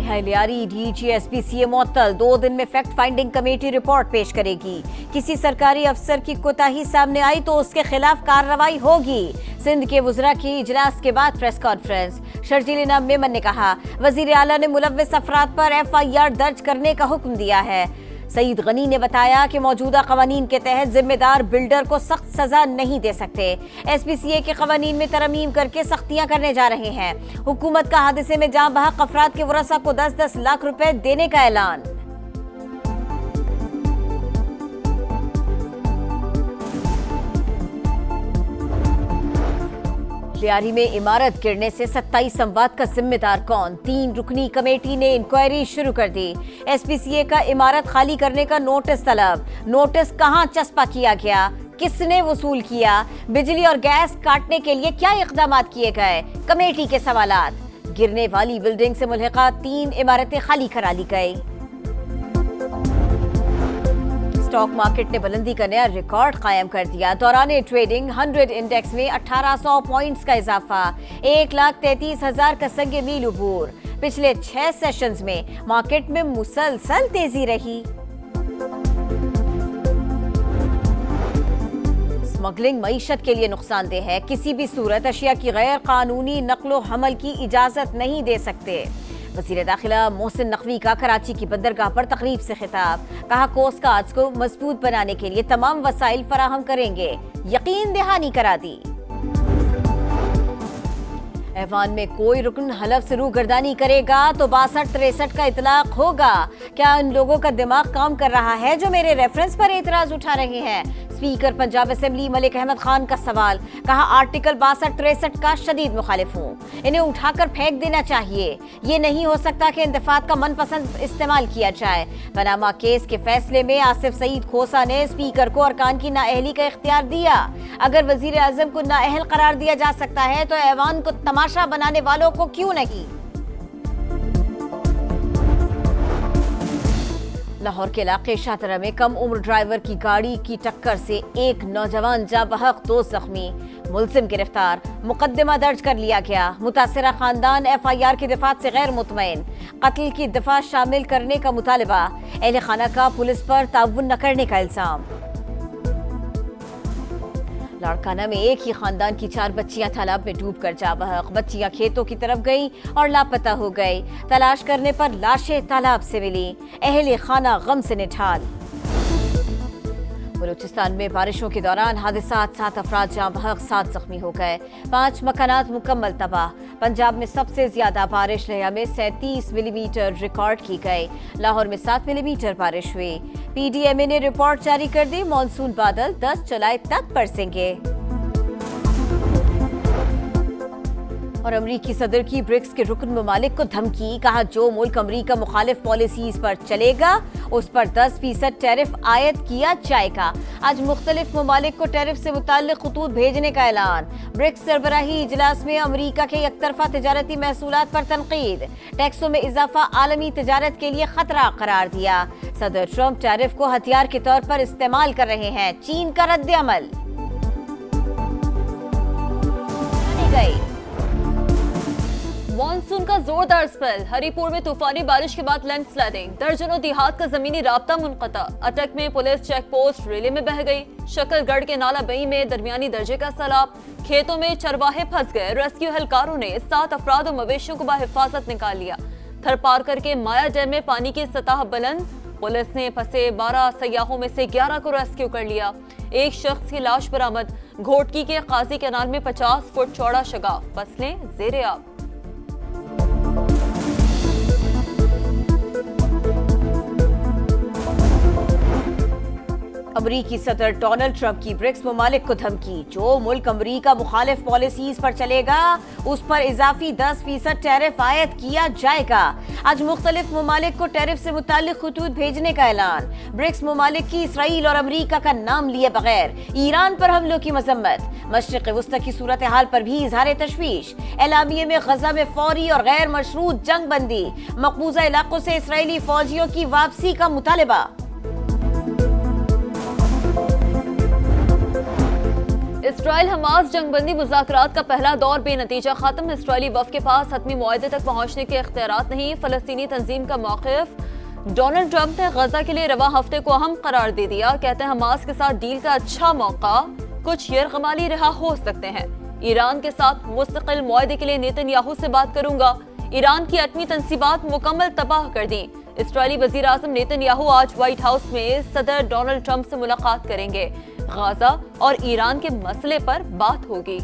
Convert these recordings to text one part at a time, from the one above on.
Neha इलियारी DGSPCA मुअत्तल, 2 दिन में फैक्ट फाइंडिंग कमेटी रिपोर्ट पेश करेगी। किसी सरकारी अफसर की कोताही सामने आई तो उसके खिलाफ कार्रवाई होगी। सिंध के वुज़रा की इजलास के बाद प्रेस कॉन्फ्रेंस, शर्जील इनाम मेमन ने कहा वजीर आला ने मुलव्विस अफराद पर FIR दर्ज करने का हुक्म दिया है। सईद गनी ने बताया कि मौजूदा कवानीन के तहत जिम्मेदार बिल्डर को सख्त सजा नहीं दे सकते। SPCA के कवानीन में तरमीम करके सख्तियां करने जा रहे हैं। हुकूमत का हादसे में जाँ बहक अफराद के वरसा को 10-10 लाख रुपए देने का ऐलान। लियारी में इमारत गिरने से 27 अमवात का जिम्मेदार कौन? 3 रुकनी कमेटी ने इंक्वायरी शुरू कर दी। SPCA का इमारत खाली करने का नोटिस तलब। नोटिस कहां चस्पा किया गया, किसने वसूल किया, बिजली और गैस काटने के लिए क्या इक़दाम किए गए, कमेटी के सवालात। गिरने वाली बिल्डिंग से मुल्हिका 3 इमारतें खाली करा ली गई। स्टॉक मार्केट ने बुलंदी का नया रिकॉर्ड कायम कर दिया। दौरान ट्रेडिंग 100 इंडेक्स में 1800 पॉइंट्स का इजाफा, 1,33,000 का संग मील उबूर। पिछले 6 सेशंस में मार्केट में मुसलसल तेजी रही। स्मगलिंग मईशत के लिए नुकसानदेह है। किसी भी सूरत अशिया की गैर कानूनी नक्लो हमल की इजाजत नहीं दे सकते। वज़ीर दाखिला मोहसिन नकवी का कराची की बंदरगाह पर तकरीब से खिताब, कहा कोस्ट गार्ड्स को मजबूत बनाने के लिए तमाम वसाइल फराहम करेंगे, यकीन दहानी करा दी। ऐवान में कोई रुकन हलफ से रूगर्दानी करेगा तो 62-63 का इतलाक होगा। क्या उन लोगों का दिमाग काम कर रहा है जो मेरे रेफरेंस पर एतराज उठा रहे हैं? स्पीकर पंजाब असेंबली मलिक अहमद खान का सवाल, कहा आर्टिकल 62-63 का शदीद मुखालिफ हूँ, इन्हें उठाकर फेंक देना चाहिए। ये नहीं हो सकता कि इंतफाद का मनपसंद इस्तेमाल किया जाए। पनामा केस के फैसले में आसिफ सईद खोसा ने स्पीकर को अरकान की नाअहली का इख्तियार दिया। अगर वजीर आजम को नाअहल करार दिया जा सकता है तो ऐवान को तमाशा बनाने वालों को क्यों नहीं? लाहौर के इलाके शाहतरा में कम उम्र ड्राइवर की गाड़ी की टक्कर से एक नौजवान जा बहक, 2 जख्मी। मुलजिम गिरफ्तार, मुकदमा दर्ज कर लिया गया। मुतासिरा खानदान FIR की दिफात से गैर मुतमईन, कत्ल की दिफा शामिल करने का मुतालबा। अहले खाना का पुलिस पर ताउन न करने का इल्जाम। लाड़काना में एक ही खानदान की 4 बच्चियां तालाब में डूबकर जा बहक। बच्चियां खेतों की तरफ गई और लापता हो गई। तलाश करने पर लाशें तालाब से मिली। अहले खाना गम से निठाल। बलूचिस्तान में बारिशों के दौरान हादसा, 7 अफराद जाँ बहक, 7 जख्मी हो गए। 5 मकानात मुकम्मल तबाह। पंजाब में सबसे ज्यादा बारिश लेह में 37 मिलीमीटर रिकॉर्ड की गई। लाहौर में 7 मिलीमीटर बारिश हुई। PDMA ने रिपोर्ट जारी कर दी, मानसून बादल 10 जुलाई तक बरसेंगे। और अमरीकी सदर की ब्रिक्स के रुकन ममालिक को धमकी, कहा जो मुल्क अमरीका मुखालिफ पॉलिसीज पर चलेगा उस पर 10% टैरिफ आयद किया जाएगा। आज मुख्तलिफ ममालिक को टैरिफ से मुताल्लिक खतूत भेजने का ऐलान। ब्रिक्स सरबराही इजलास में अमरीका के एकतरफा तजारती महसूलात पर तनकीद। टैक्सों में इजाफा आलमी तजारत के लिए खतरा करार दिया। सदर ट्रंप टैरिफ को हथियार के तौर पर इस्तेमाल कर रहे हैं। चीन का रद्द अमल। मॉनसून का जोरदार स्पेल, हरिपुर में तूफानी बारिश के बाद लैंडस्लाइडिंग, दर्जनों देहात का जमीनी राब्ता मुनक़ता। अटक में पुलिस चेक पोस्ट रेले में बह गई। शकलगढ़ के नाला बई में दरमियानी दर्जे का सैलाब। खेतों में चरवाहे फंस गए। रेस्क्यू एहलकारों ने 7 अफराद और मवेशियों को बाहिफाजत निकाल लिया। थर पार करके माया डैम में पानी की सतह बुलंद। पुलिस ने फंसे 12 सयाहों में से 11 को रेस्क्यू कर लिया। एक शख्स की लाश बरामद। घोटकी के काजी कैनाल में 50 फुट चौड़ा शगाफ, फसलें ज़ेरे आब। अमरीकी सदर डोनाल्ड ट्रंप की ब्रिक्स ममालिक को धमकी, जो मुल्क अमरीका मुखालिफ पॉलिसीज पर चलेगा उस पर इजाफी 10% टैरिफ आयद किया जाएगा। आज मुख्तलिफ ममालिक को टैरिफ से मुताल्लिक खतूत भेजने का ऐलान। ब्रिक्स ममालिक की इसराइल और अमरीका का नाम लिए बगैर ईरान पर हमलों की मजम्मत। मशरिक़ वस्ता की सूरत हाल पर भी इजहार तशवीश। एलामिये में गजा में फौरी और गैर मशरूत जंग बंदी, मकबूजा इलाकों से इसराइली फौजियों की वापसी का मुतालबा। इसराइल हमास जंगबंदी मुज़ाकरात का पहला दौर बेनतीजा खत्म। इसराइली वफ़द के पास हतमी मुआहदे तक पहुंचने के इख्तियारात नहीं। फ़लस्तीनी तंजीम का मौक़िफ़। डोनाल्ड ट्रंप ने गजा के लिए रवा हफ्ते को अहम करार दे दिया। कहते हैं हमास के साथ डील का अच्छा मौका, कुछ यरगमाली रहा हो सकते हैं। ईरान के साथ मुस्तकिल मुआहदे के लिए नेतन्याहू से बात करूंगा। ईरान की एटमी तंसीबात मुकम्मल तबाह कर दी। इसराइली वज़ीर आज़म नेतन्याहू आज व्हाइट हाउस में सदर डोनाल्ड ट्रंप से मुलाकात करेंगे। गाजा और ईरान के मसले पर बात होगी।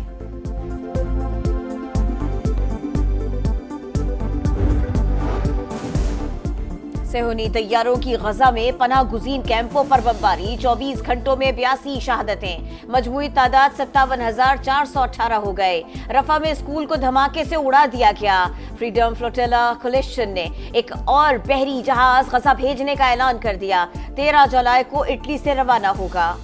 सेहूनी तैयारों की गजा में पनाह गुज़ीन कैंपों पर बमबारी। 24 घंटों में 82 शहादतें। मजमूई तादाद 57,418 हो गए। रफा में स्कूल को धमाके से उड़ा दिया गया। फ्रीडम फ्लोटिला कोलिशन ने एक और बहरी जहाज गजा भेजने का ऐलान कर दिया। 13 जुलाई को इटली से रवाना होगा।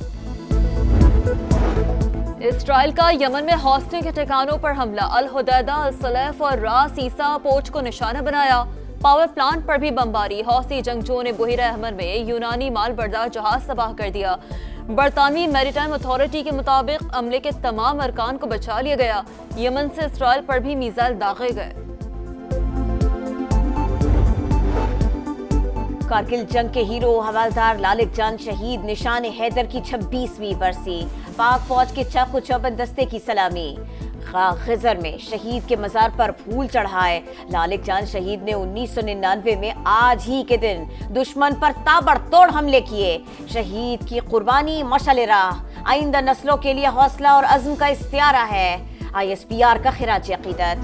इसराइल का यमन में हौसले के ठिकानों पर हमला। अल हुदैदा, अल सलैफ और रास ईसा पोर्ट को निशाना बनाया। पावर प्लांट पर भी बमबारी। हौसी जंगजुओं ने बुहिरा अहमर में यूनानी माल बर्दार जहाज तबाह कर दिया। बरतानवी मैरीटाइम अथॉरिटी के मुताबिक अमले के तमाम अरकान को बचा लिया गया। यमन से इसराइल पर भी मिसाइल दागे गए। कारगिल जंग के हीरो हवालदार लालिक जान शहीद। निशान हैदर की 26वीं बरसी। पाक फौज के चाकू चौबंद दस्ते की सलामी। खिजर में शहीद के मजार पर फूल चढ़ाए। लालिक जान शहीद ने 1999 में आज ही के दिन दुश्मन पर ताबड़तोड़ हमले किए। शहीद की कुर्बानी मशाल राह आइंदा नस्लों के लिए हौसला और अज़्म का इस्तियारा है। ISPR का खिराज अकीदत।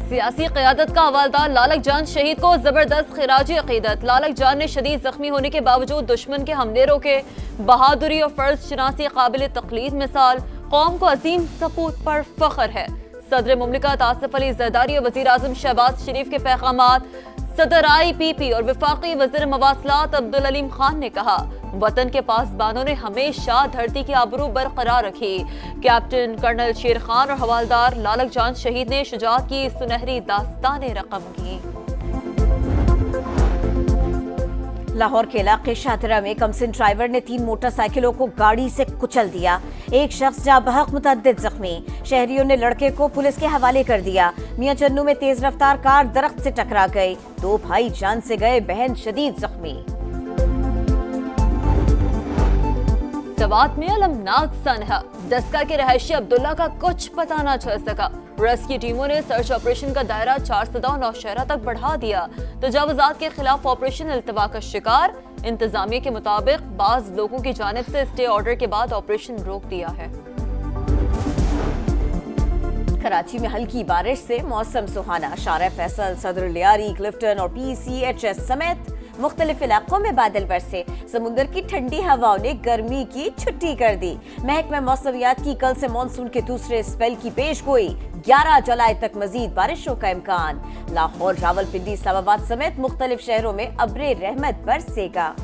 सियासी क़यादत का हवालदार लालिक जान शहीद को जबरदस्त खिराजी अकीदत। लालिक जान ने शदीद जख्मी होने के बावजूद दुश्मन के हमले रोके। बहादुरी और फर्ज शनासी काबिल तकलीद मिसाल। कौम को अजीम सपूत पर फख्र है। सदर मुमलिकत आसिफ अली जरदारी और वज़ीर आज़म शहबाज शरीफ के पैगामात। सदर IPP और वफाकी वज़ीर मवासलात अब्दुल अलीम खान ने कहा, वतन के पासबानों ने हमेशा धरती की आबरू बरकरार रखी। कैप्टन कर्नल शेर खान और हवालदार लालिक जान शहीद ने शुजाअत की सुनहरी दास्ताने रकम की। लाहौर के इलाके शाहतरा में कमसिन ड्राइवर ने 3 मोटरसाइकिलों को गाड़ी से कुचल दिया। एक शख्स जा बहक मुतअद्दिद जख्मी। शहरियों ने लड़के को पुलिस के हवाले कर दिया। मियां चन्नू में तेज रफ्तार कार दरख्त से टकरा गई। 2 भाई जान से गए, बहन शदीद जख्मी। सवात में अलमनाक सनहा। दस्का के रहायशी अब्दुल्ला का कुछ पता न चल सका। रेस्क्यू टीमों ने सर्च ऑपरेशन का दायरा 4 सदा और नौशहरा तक बढ़ा दिया। तजावुजात के खिलाफ ऑपरेशन इल्तवा का शिकार। इंतजामिया के मुताबिक बाज लोगों की जानिब से स्टे ऑर्डर के बाद ऑपरेशन रोक दिया है। कराची में हल्की बारिश से मौसम सुहाना। शारा फैसल, सदर लियारी, क्लिफ्टन और PCHS समेत मुख्तलिफ इलाकों में बादल बरसे। समुद्र की ठंडी हवाओं ने गर्मी की छुट्टी कर दी। महकमा मौसमियात की कल से मानसून के दूसरे स्पेल की पेशगोई। 11 जुलाई तक मजीद बारिशों का इम्कान। लाहौर, रावलपिंडी, इस्लामाबाद समेत मुख्तलिफ शहरों में अब्रे रहमत बरसेगा।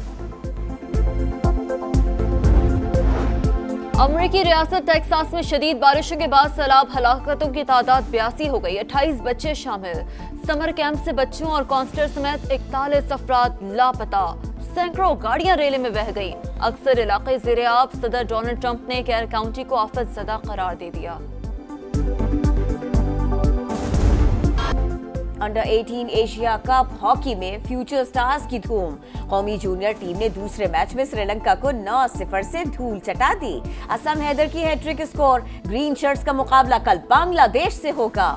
अमरीकी रियासत टेक्सास में शदीद बारिशों के बाद सैलाब हलाकतों की तादाद 82 हो गई। 28 बच्चे शामिल। समर कैंप से बच्चों और काउंसलर समेत 41 अफराद लापता। सैकड़ों गाड़ियां रेले में बह गई। अक्सर इलाके ज़ेरे-आब। सदर डोनाल्ड ट्रंप ने कैर काउंटी को आफत ज़दा करार दे दिया। अंडर 18 एशिया कप हॉकी में फ्यूचर स्टार्स की धूम। कौमी जूनियर टीम ने दूसरे मैच में श्रीलंका को 9-0 से धूल चटा दी। असम हैदर की हैट्रिक स्कोर। ग्रीन शर्ट्स का मुकाबला कल बांग्लादेश से होगा।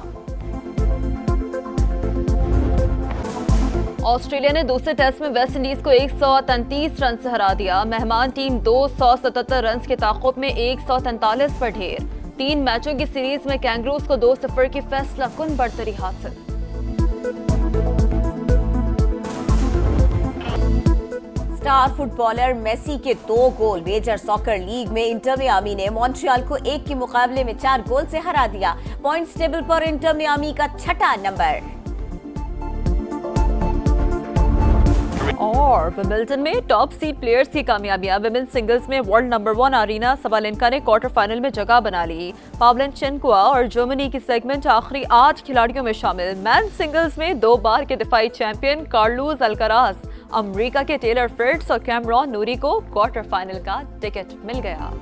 ऑस्ट्रेलिया ने दूसरे टेस्ट में वेस्ट इंडीज को 133 रन से हरा दिया। मेहमान टीम 277 रन के ताक़ुब में 143 पर ढेर। 3 मैचों की सीरीज में कैंगरूज को 2-0 की फैसला कुन बढ़तरी हासिल। स्टार फुटबॉलर मेसी के 2 गोल। मेजर सॉकर लीग में इंटर मियामी ने मॉन्ट्रियल को 1 के मुकाबले में 4 गोल से हरा दिया। पॉइंट्स टेबल पर इंटर मियामी का 6ठा नंबर। और विंबलडन में टॉप सीड प्लेयर्स की कामयाबियां। विमेन सिंगल्स में वर्ल्ड नंबर 1 आरीना सबालेंका ने क्वार्टर फाइनल में जगह बना ली। पावलेंचेंकोवा और जर्मनी की सेगमेंट आखिरी 8 खिलाड़ियों में शामिल। मैन सिंगल्स में 2 बार के दिफाई चैंपियन कार्लोस अल्काराज, अमेरिका के टेलर फ्रिट्ज और कैमरॉन नूरी को क्वार्टर फाइनल का टिकट मिल गया।